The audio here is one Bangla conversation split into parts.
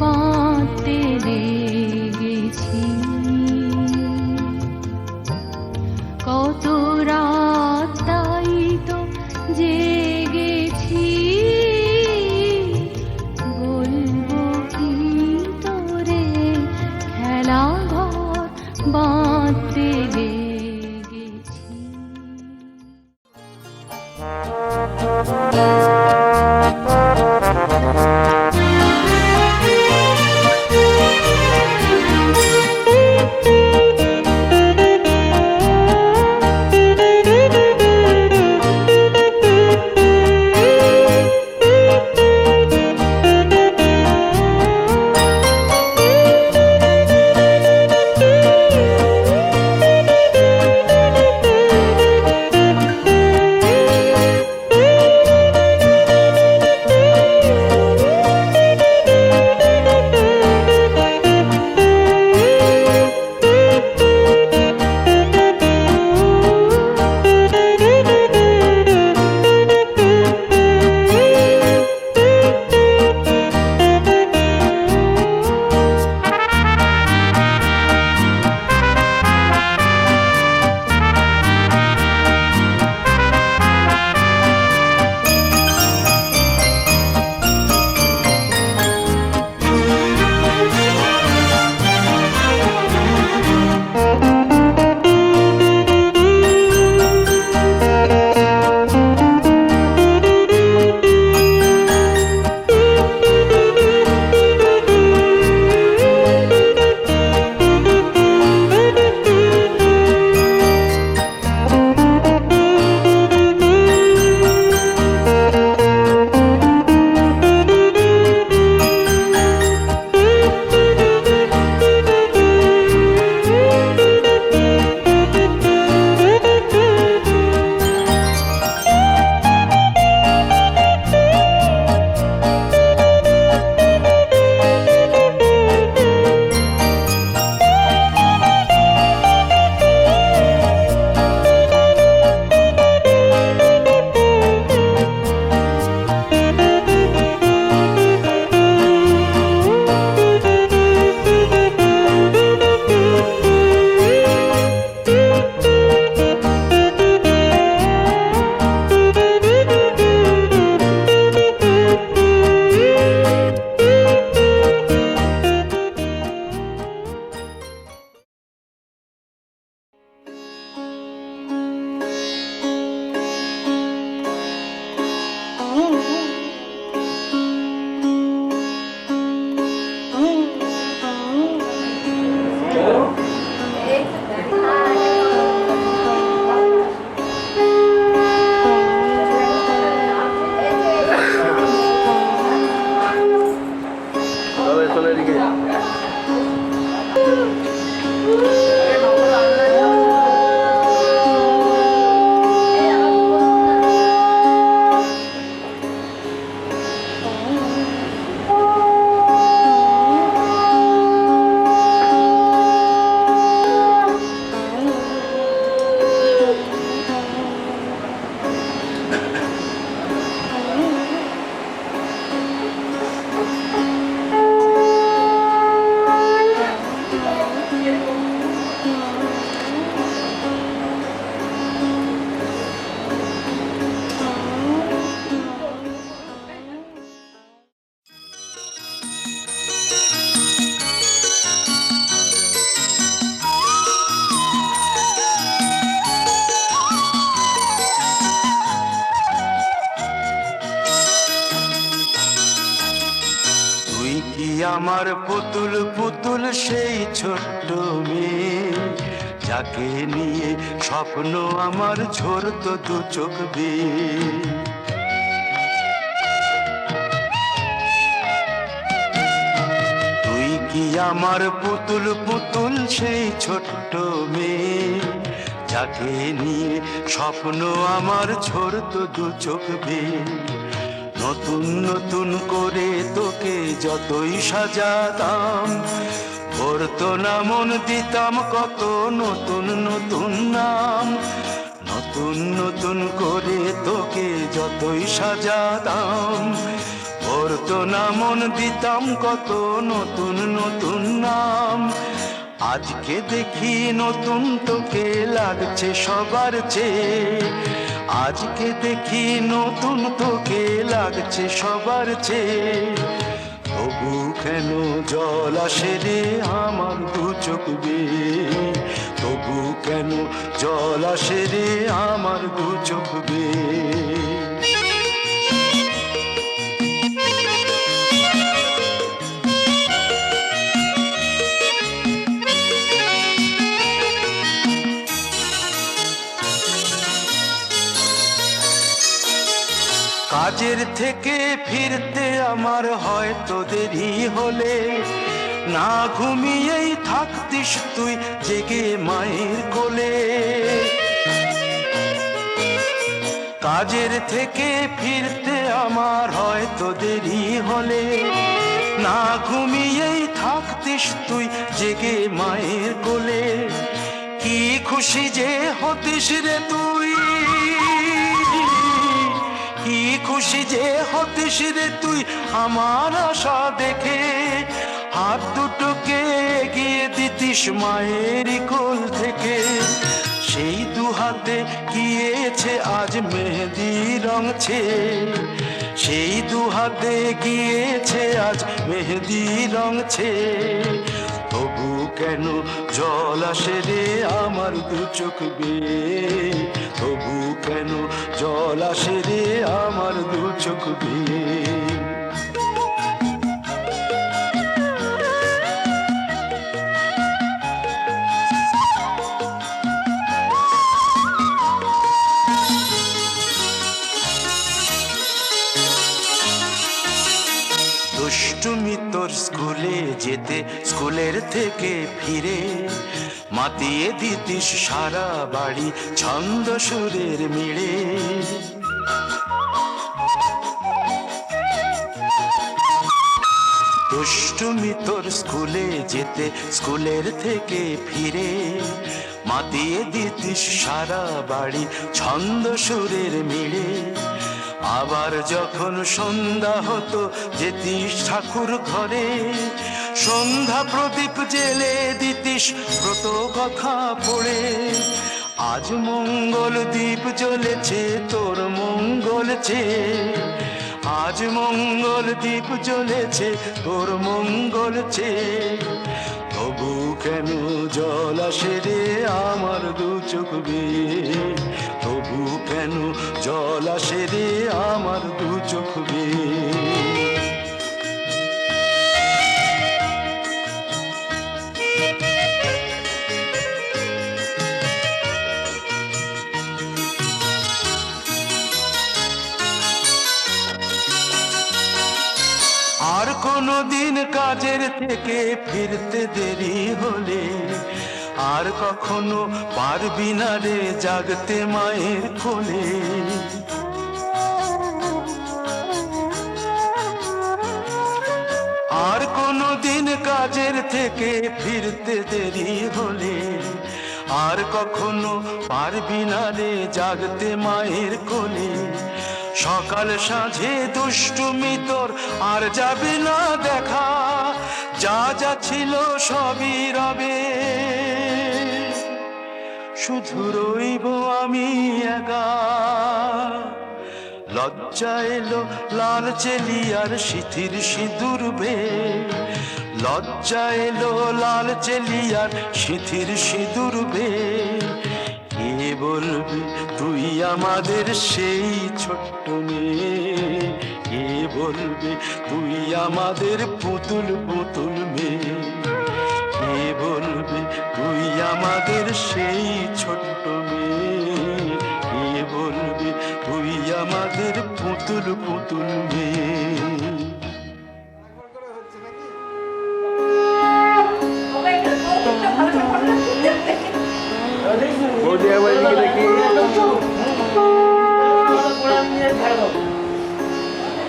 বাঁধতে লেগেছি। কত রাত তাই তো জেগেছি, বলবো কি তোরে খেলা ঘর বাঁধতে লেগেছি। আমার পুতুল পুতুল সেই ছোট্ট মেয়ে, যাকে নিয়ে স্বপ্ন আমার ঝরতো দু চোখ বেয়ে। তুই কি আমার পুতুল পুতুল সেই ছোট্ট মেয়ে, যাকে নিয়ে স্বপ্ন আমার ঝরতো দু চোখ বেয়ে। নতুন নতুন করে তোকে যতই সাজাতাম, ভরতো না মন, দিতাম কত নতুন নতুন নাম। নতুন নতুন করে তোকে যতই সাজাতাম, ধরতো না মন, দিতাম কত নতুন নতুন নাম। আজকে দেখি নতুন তোকে লাগছে সবার চেয়ে, আজকে দেখি নতুন তোকে লাগছে সবার চেয়ে। তবু কেন জল আসে রে আমার দু চোখ বেয়ে, তবু কেন জল আসে রে আমার দু চোখ বেয়ে। কাজের থেকে ফিরতে আমার হয়তো দেরি হলে, না ঘুমিয়েই থাকতিস তুই জেগে মায়ের কোলে। কাজের থেকে ফিরতে আমার হয়তো দেরি হলে, না ঘুমিয়েই থাকতিস তুই জেগে মায়ের কোলে। কি খুশি যে হতিস রে তুই, কি খুশি যে হতিস রে তুই আমার আশা দেখে। হাত দুটোকে এগিয়ে দিতিস মায়ের কোল থেকে, সেই দু হাতে গিয়েছে আজ মেহেদি রং ছেয়ে, সেই দু হাতে গিয়েছে আজ মেহেদি রং ছেয়ে। তবু কেন জল আসে রে আমার দু চোখ বেয়ে, তবু কেন জল আসে রে আমার দু চোখ বেয়ে। দুষ্টুমি তোর স্কুলে যেতে, স্কুলের থেকে ফিরে মাতিয়ে দিতিস সারা বাড়ি ছন্দ সুরের মিড়ে। দুষ্টুমি তোর স্কুলে যেতে, স্কুলের থেকে ফিরে মাতিয়ে দিতিস সারা বাড়ি ছন্দ সুরের মিড়ে। আবার যখন সন্ধ্যা হতো যেতিস ঠাকুর ঘরে, সন্ধ্যা প্রদীপ জেলে দিতিস ব্রত কথা পড়ে। আজ মঙ্গল দ্বীপ জ্বলেছে তোর মঙ্গল চেয়ে, আজ মঙ্গল দ্বীপ জ্বলেছে তোর মঙ্গল চেয়ে। তবু কেন জল আসে রে আমার দু চোখ বেয়ে, তবু কেন জল আসে রে আমার দু চোখ বেয়ে। আর কোনো দিন কাজের থেকে ফিরতে দেরি হলে, আর কখনো পারবি না রে জাগতে মায়ের কোলে। আর কোনো দিন কাজের থেকে ফিরতে দেরি হলে, আর কখনো পারবি না রে জাগতে মায়ের কোলে। সকাল সাঁঝে দুষ্টুমি তোর আর যাবে না দেখা, যা যা ছিল সবই রবে, শুধু রইব আমি একা। লজ্জা এলো লাল চেলিয়ার সিথির সিঁদুর বেয়ে, লজ্জা এলো লাল চেলিয়ার সিথির সিঁদুর বেয়ে। কে বলবি তুই আমাদের সেই ছোট্ট মেয়ে, কে বলবি তুই আমাদের পুতুল পুতুল মেয়ে, কে বলবি তুই আমাদের সেই ছোট্ট মেয়ে, কে বলবি তুই আমাদের পুতুল পুতুল মেয়ে।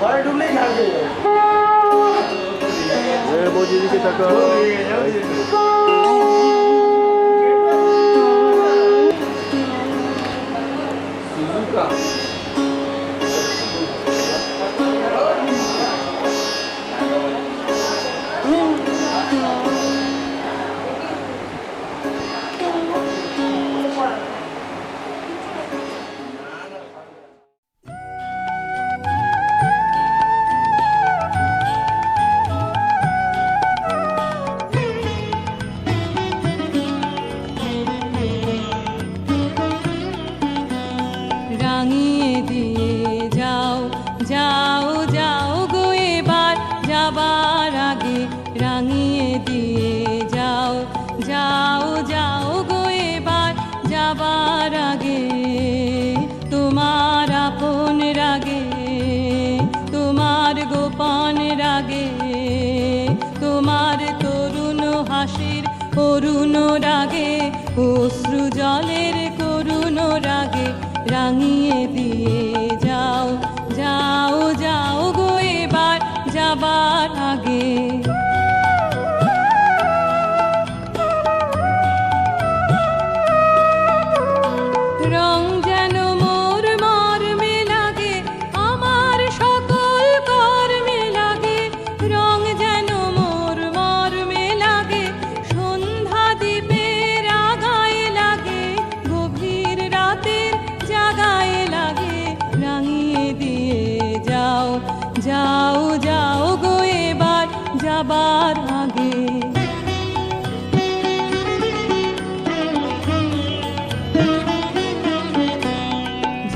ঘরে ঢুকলেই ঝাড়বে দিকে তাকাও। অরুণ রাগে, অশ্রু জলের করুণ রাগে রাঙিয়ে দিয়ে যাও, যাও, যাও গো এবার যাবার আগে। রং যেন মোর মর্মে লাগে, আমার সকল কর্মে লাগে। রং যেন মোর মর্মে লাগে, সন্ধ্যা দ্বীপের আগায় লাগে, গভীর রাতের জাগায় লাগে। রাঙিয়ে দিয়ে যাও, যাও, যাও গো এবার যাবার আগে।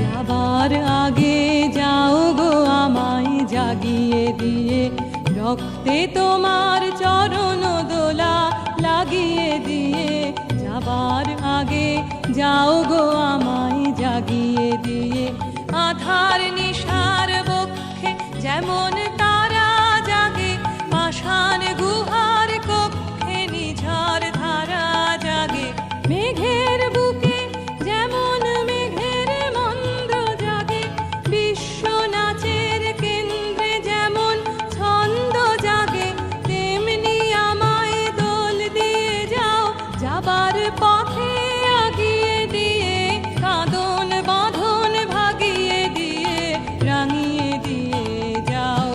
যাবার আগে যাও গো আমায় জাগিয়ে দিয়ে, রক্তে তোমার চরণ দোলা লাগিয়ে দিয়ে। যাবার আগে যাও গো আমায় জাগিয়ে দিয়ে, আধার নিশার বক্ষে যেমন তারা জাগে, পাষাণ গুহার কক্ষে নিঝড় ধারা জাগে। মেঘের বুকে যেমন মেঘের মন্দ্র জাগে, বিশ্ব নাচের কেন্দ্রে যেমন ছন্দ জাগে, তেমনি আমায় দোল দিয়ে যাও যাবার পথে আগিয়ে দিয়ে। কাঁদন বাঁধন ভাগিয়ে দিয়ে, রাঙিয়ে দিয়ে যাও,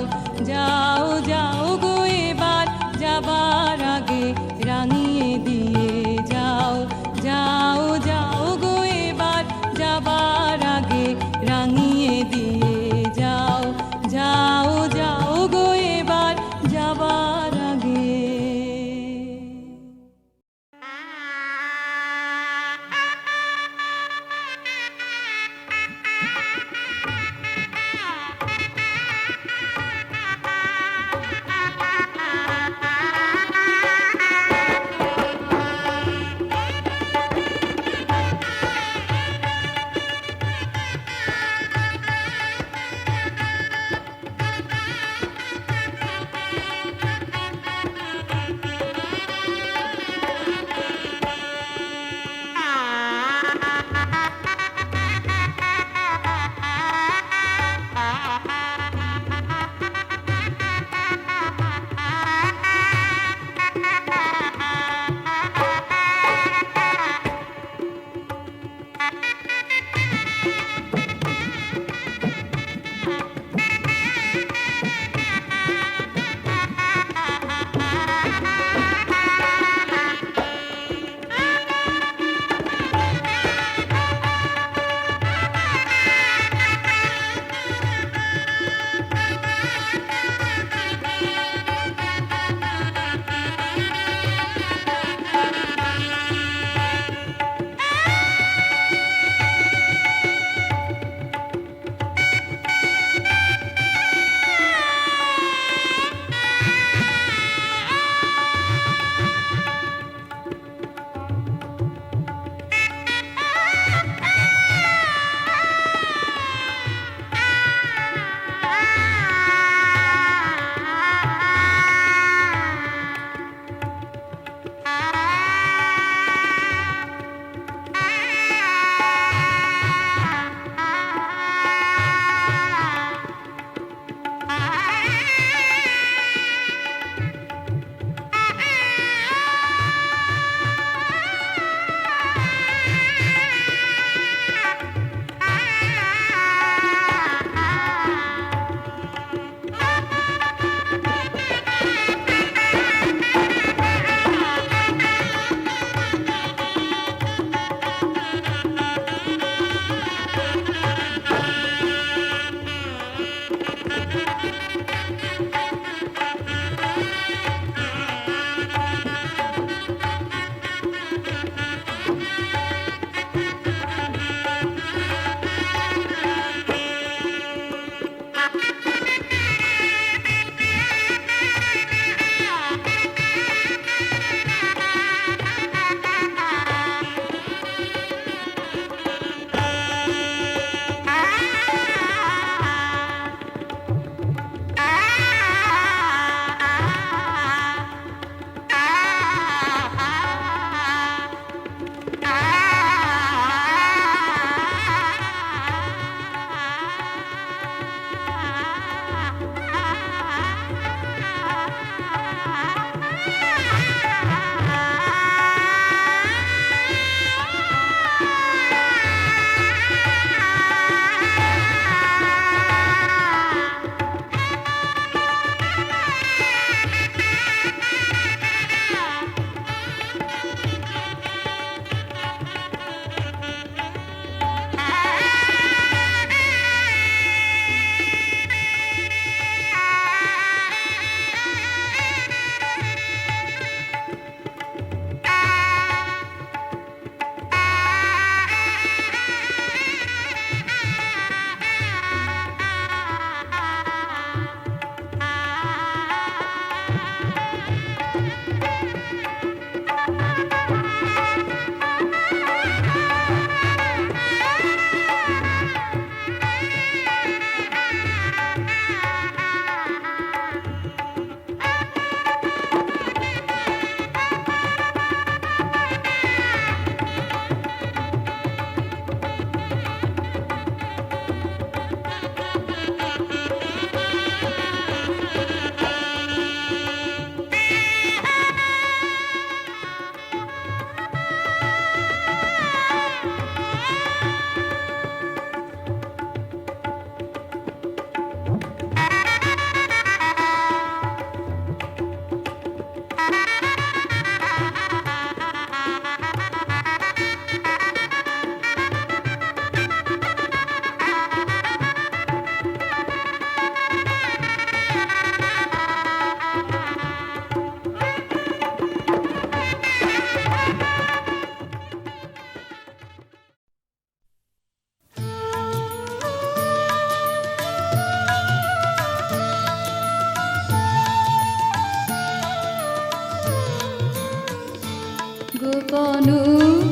গোপন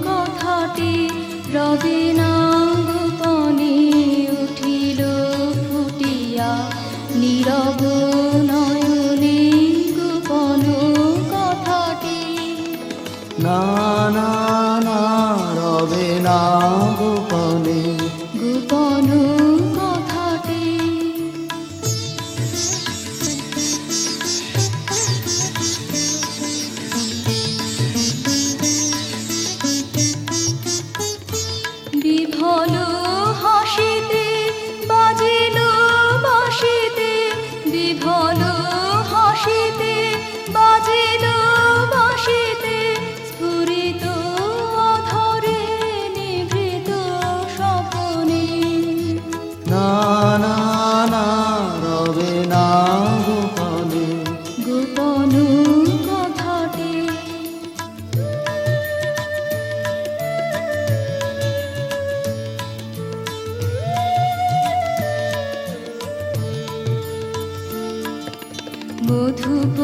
কথাটি রবে না গোপনে উঠিল ফুটিয়া নীরব নয়নে গোপন কথাটি না না না রবে না গোপনে গোপন কথাটি বিফল হাসিতে বাজিল বাঁশিতে বিফল হাসিতে বাজিল বাঁশিতে স্ফুরিত অধরে নিভৃত স্বপনে না না না রবে না গোপনে গোপন কথাটি মধুপ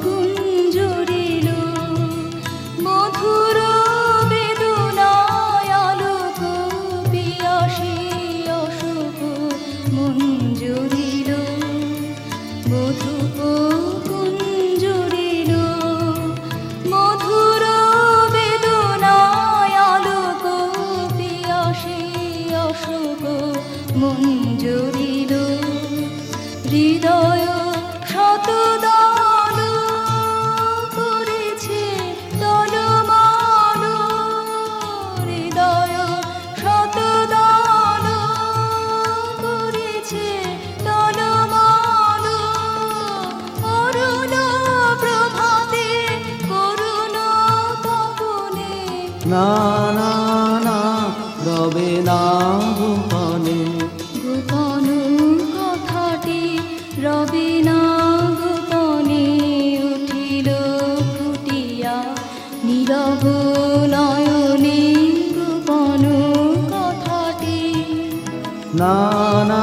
গুঞ্জরিল মধুর বেদনায় আলোক পিয়াসী অশোক মঞ্জুরিল মধুপ গুঞ্জরিল মধুর বেদনায় আলোক পিয়াসী অশোক মঞ্জুরিল হৃদয় শতদল করেছে দলমাল হৃদয় শতদল করেছে দলমাল অরুণ প্রভাতে করুণ তপনে না না না রবে না গোপনে গোপন কথাটি রবে না গোপনে উঠিল ফুটিয়া নীরব নয়নে গোপন কথাটি না না